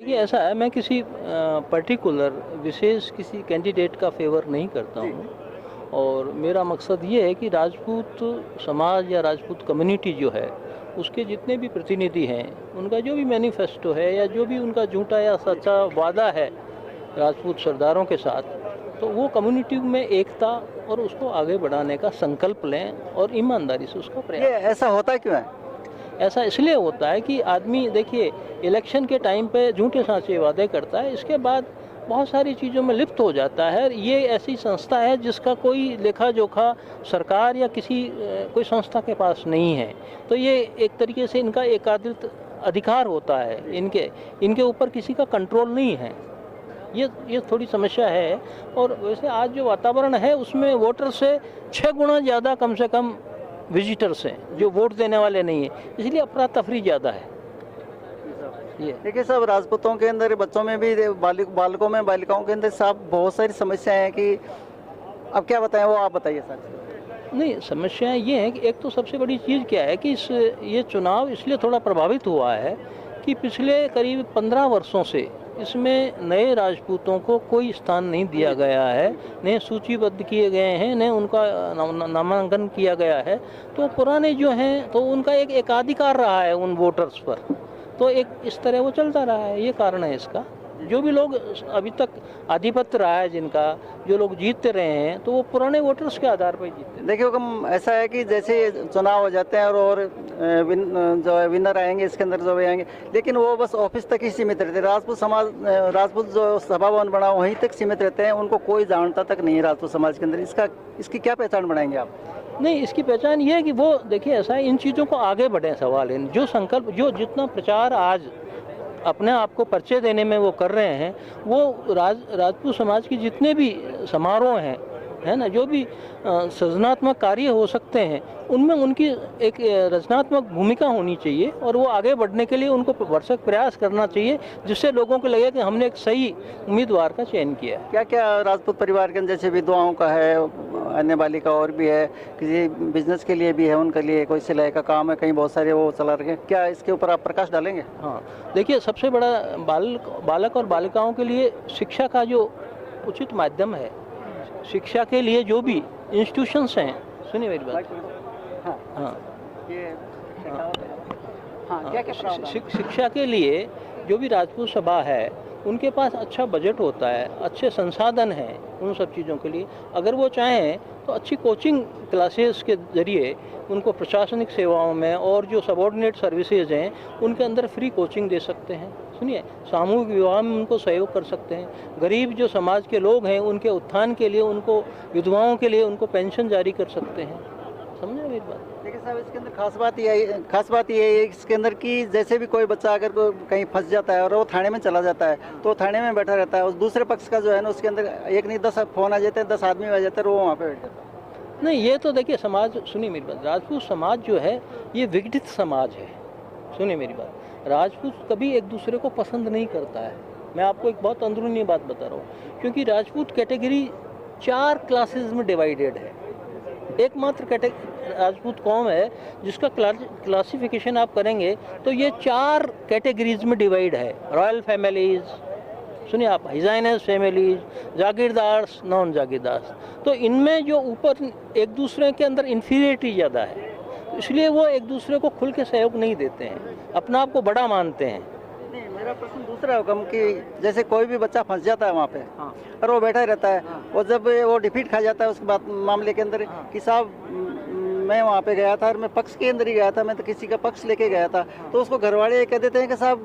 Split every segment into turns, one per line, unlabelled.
ये ऐसा है, मैं किसी पर्टिकुलर विशेष किसी कैंडिडेट का फेवर नहीं करता हूँ। और मेरा मकसद ये है कि राजपूत समाज या राजपूत कम्युनिटी जो है उसके जितने भी प्रतिनिधि हैं, उनका जो भी मैनिफेस्टो है या जो भी उनका झूठा या सच्चा वादा है राजपूत सरदारों के साथ, तो वो कम्युनिटी में एकता और उसको आगे बढ़ाने का संकल्प लें और ईमानदारी से उसका प्रयास।
ये ऐसा होता क्यों है?
ऐसा इसलिए होता है कि आदमी देखिए इलेक्शन के टाइम पे झूठे सांचे वादे करता है, इसके बाद बहुत सारी चीज़ों में लिप्त हो जाता है। ये ऐसी संस्था है जिसका कोई लेखा जोखा सरकार या किसी कोई संस्था के पास नहीं है। तो ये एक तरीके से इनका एकाधिकृत अधिकार होता है, इनके ऊपर किसी का कंट्रोल नहीं है। ये थोड़ी समस्या है। और वैसे आज जो वातावरण है उसमें वोटर से 6 गुना ज़्यादा कम से कम विजिटर्स हैं जो वोट देने वाले नहीं है, इसलिए अफरा तफरी ज़्यादा है। ये
देखिए साहब, राजपूतों के अंदर बच्चों में भी बालकों में बालिकाओं के अंदर साहब बहुत सारी समस्याएं हैं कि अब क्या बताएं, वो आप बताइए सर।
नहीं, समस्याएं ये हैं कि एक तो सबसे बड़ी चीज़ क्या है कि ये चुनाव इसलिए थोड़ा प्रभावित हुआ है कि पिछले करीब 15 वर्षों से इसमें नए राजपूतों को कोई स्थान नहीं दिया गया है, न सूचीबद्ध किए गए हैं, न उनका नामांकन किया गया है। तो पुराने जो हैं तो उनका एक एकाधिकार रहा है उन वोटर्स पर, तो एक इस तरह वो चलता रहा है। ये कारण है इसका। जो भी लोग अभी तक आधिपत्य रहा है जिनका, जो लोग जीतते रहे हैं तो वो पुराने वोटर्स के आधार पर जीतते हैं।
देखिए हुक्म ऐसा है कि जैसे चुनाव हो जाते हैं और जो है विनर आएंगे इसके अंदर जो भी आएंगे, लेकिन वो बस ऑफिस तक ही सीमित रहते हैं। राजपूत जो सभा भवन बना वहीं तक सीमित रहते हैं, उनको कोई जानता तक नहीं है राजपूत समाज के अंदर। इसकी क्या पहचान बनाएंगे आप?
नहीं, इसकी पहचान ये है कि वो देखिए ऐसा है, इन चीज़ों को आगे बढ़े। सवाल है जो संकल्प, जो जितना प्रचार आज अपने आप को परिचय देने में वो कर रहे हैं, वो राजपूत समाज की जितने भी समारोह हैं, है ना, जो भी सृजनात्मक कार्य हो सकते हैं, उनमें उनकी एक रचनात्मक भूमिका होनी चाहिए और वो आगे बढ़ने के लिए उनको भरसक प्रयास करना चाहिए, जिससे लोगों को लगे कि हमने एक सही उम्मीदवार का चयन किया है।
क्या क्या राजपूत परिवार के अंदर जैसे विधवाओं का है, अन्य बालिका और भी है, किसी बिजनेस के लिए भी है, उनके लिए कोई सिलाई का काम है, कहीं बहुत सारे वो चला रखे, क्या इसके ऊपर आप प्रकाश डालेंगे?
हाँ, देखिए सबसे बड़ा बालक और बालिकाओं के लिए शिक्षा का जो उचित माध्यम है, शिक्षा के लिए जो भी इंस्टीट्यूशंस हैं, सुनिए मेरी बात। शिक्षा के लिए जो भी राजपूत सभा है उनके पास अच्छा बजट होता है, अच्छे संसाधन हैं उन सब चीज़ों के लिए। अगर वो चाहें तो अच्छी कोचिंग क्लासेस के ज़रिए उनको प्रशासनिक सेवाओं में और जो सबॉर्डिनेट सर्विसेज हैं उनके अंदर फ्री कोचिंग दे सकते हैं। सुनिए, सामूहिक विवाह में उनको सहयोग कर सकते हैं। गरीब जो समाज के लोग हैं उनके उत्थान के लिए, उनको विधवाओं के लिए उनको पेंशन जारी कर सकते हैं। समझे मेरी बात?
देखिए साहब, इसके अंदर खास बात ये है इसके अंदर कि जैसे भी कोई बच्चा अगर कहीं फंस जाता है और वो थाने में चला जाता है तो थाने में बैठा रहता है, उस दूसरे पक्ष का जो है ना उसके अंदर एक नहीं 10 फोन आ जाते हैं, 10 आदमी आ जाते हैं, वो वहाँ पे बैठ जाता है।
नहीं, ये तो देखिए समाज, सुनिए मेरी बात, राजपूत समाज जो है ये विघटित समाज है। सुनिए मेरी बात, राजपूत कभी एक दूसरे को पसंद नहीं करता है। मैं आपको एक बहुत अंदरूनी बात बता रहा हूँ, क्योंकि राजपूत कैटेगरी 4 क्लासेस में डिवाइडेड है। एकमात्र राजपूत कौम है जिसका क्लासिफिकेशन आप करेंगे तो ये 4 कैटेगरीज में डिवाइड है। रॉयल फैमिलीज, सुनिए आप, हिजाइनस फैमिलीज, जागीरदार्स, नॉन जागीरदार्स। तो इनमें जो ऊपर एक दूसरे के अंदर इन्फीरियरिटी ज़्यादा है, इसलिए वो एक दूसरे को खुल के सहयोग नहीं देते हैं, अपना आप को बड़ा मानते हैं।
नहीं, मेरा प्रश्न दूसरा होगा कि जैसे कोई भी बच्चा फंस जाता है वहाँ पे, हाँ, और वो बैठा ही रहता है, हाँ, और जब वो डिफीट खा जाता है उसके बाद मामले के अंदर, हाँ, कि साहब मैं वहाँ पे गया था और मैं पक्ष के अंदर ही गया था, मैं तो किसी का पक्ष लेके गया था, हाँ, तो उसको घर वाले कह देते हैं कि साहब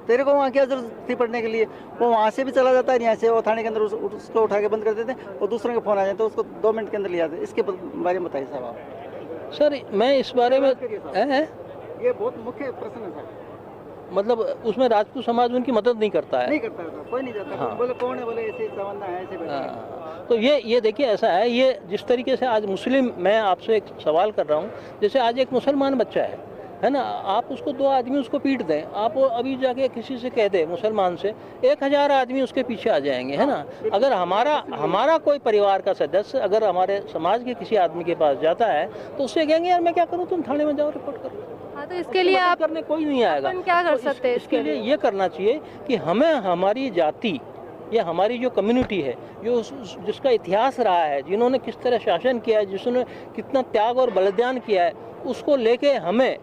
तेरे को वहाँ क्या जरूरत थी पढ़ने के लिए। वो वहाँ से भी चला जाता है, यहाँ से वो थाने के अंदर उसको उठा के बंद कर देते हैं और दूसरों के फ़ोन आ जाते हैं तो उसको 2 मिनट के अंदर ले आते हैं। इसके बारे में बताइए साहब आप।
सर मैं इस बारे में
ये बहुत मुख्य प्रश्न है सर।
मतलब उसमें राजपूत समाज उनकी मदद नहीं करता है,
नहीं करता है, कोई नहीं जाता। हाँ। बोले कौन है, बोले ऐसे संबंध है, ऐसे।
तो ये देखिए ऐसा है, ये जिस तरीके से आज मुस्लिम, मैं आपसे एक सवाल कर रहा हूँ, जैसे आज एक मुसलमान बच्चा है ना, आप उसको 2 आदमी उसको पीट दें, आप अभी जाके किसी से कह दें मुसलमान से, 1000 आदमी उसके पीछे आ जाएंगे, है ना। अगर हमारा कोई परिवार का सदस्य अगर हमारे समाज के किसी आदमी के पास जाता है तो उससे कहेंगे यार मैं क्या करूँ, तुम थाने में जाओ, रिपोर्ट करो।
हाँ, तो इसके लिए आप
करने कोई नहीं आएगा।
अपन क्या कर
तो
सकते हैं
इसके लिए ये करना चाहिए कि हमें हमारी जाति या हमारी जो कम्युनिटी है, जो जिसका इतिहास रहा है, जिन्होंने किस तरह शासन किया है, जिसने कितना त्याग और बलिदान किया है, उसको लेके हमें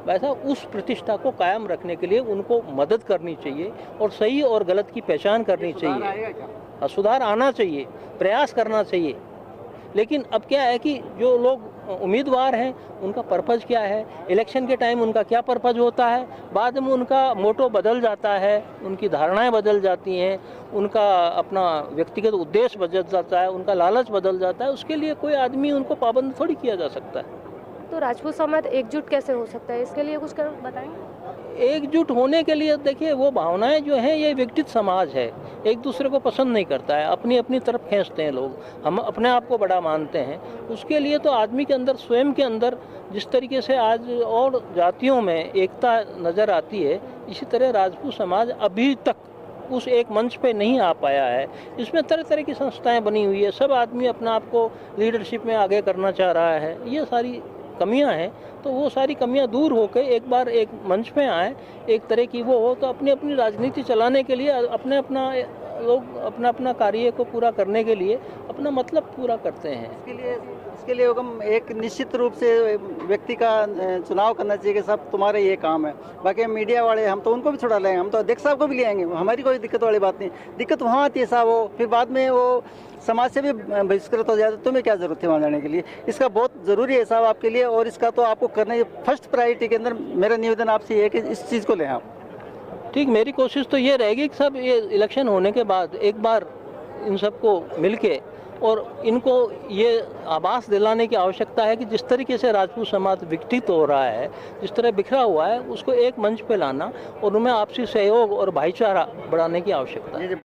वैसा उस प्रतिष्ठा को कायम रखने के लिए उनको मदद करनी चाहिए और सही और गलत की पहचान करनी चाहिए। सुधार आना चाहिए, प्रयास करना चाहिए। लेकिन अब क्या है कि जो लोग उम्मीदवार हैं उनका पर्पज़ क्या है, इलेक्शन के टाइम उनका क्या पर्पज़ होता है, बाद में उनका मोटो बदल जाता है, उनकी धारणाएं बदल जाती हैं, उनका अपना व्यक्तिगत उद्देश्य बदल जाता है, उनका लालच बदल जाता है। उसके लिए कोई आदमी उनको पाबंद थोड़ी किया जा सकता है।
तो राजपूत समाज एकजुट कैसे हो सकता है, इसके लिए कुछ कर बताएंगे?
एकजुट होने के लिए देखिए, वो भावनाएं जो हैं, ये विघटित समाज है, एक दूसरे को पसंद नहीं करता है, अपनी अपनी तरफ खींचते हैं लोग, हम अपने आप को बड़ा मानते हैं। उसके लिए तो आदमी के अंदर, स्वयं के अंदर जिस तरीके से आज और जातियों में एकता नज़र आती है, इसी तरह राजपूत समाज अभी तक उस एक मंच पे नहीं आ पाया है। इसमें तरह तरह की संस्थाएं बनी हुई है, सब आदमी अपना आप को लीडरशिप में आगे करना चाह रहा है। ये सारी कमियां हैं, तो वो सारी कमियां दूर होकर एक बार एक मंच पे आए, एक तरह की वो हो, तो अपनी अपनी राजनीति चलाने के लिए अपने अपना लोग अपना अपना कार्य को पूरा करने के लिए अपना मतलब पूरा करते हैं।
इसके लिए हम एक निश्चित रूप से व्यक्ति का चुनाव करना चाहिए कि साहब तुम्हारा ये काम है। बाकी मीडिया वाले हम तो उनको भी छुड़ा लेंगे, हम तो अध्यक्ष साहब को भी ले आएंगे, हमारी कोई दिक्कत वाली बात नहीं। दिक्कत वहाँ आती है साहब, वो फिर बाद में वो समाज से भी बहिष्कृत हो जाए, तो तुम्हें क्या जरूरत है वहाँ जाने के लिए। इसका बहुत ज़रूरी है साहब आपके लिए, और इसका तो आपको करना है फर्स्ट प्रायोरिटी के अंदर। मेरा निवेदन आपसे ये है कि इस चीज़ को लें आप।
ठीक, मेरी कोशिश तो ये रहेगी कि सब ये इलेक्शन होने के बाद एक बार इन सबको मिलके और इनको ये आभास दिलाने की आवश्यकता है कि जिस तरीके से राजपूत समाज विकसित हो रहा है, जिस तरह बिखरा हुआ है, उसको एक मंच पे लाना और उनमें आपसी सहयोग और भाईचारा बढ़ाने की आवश्यकता है।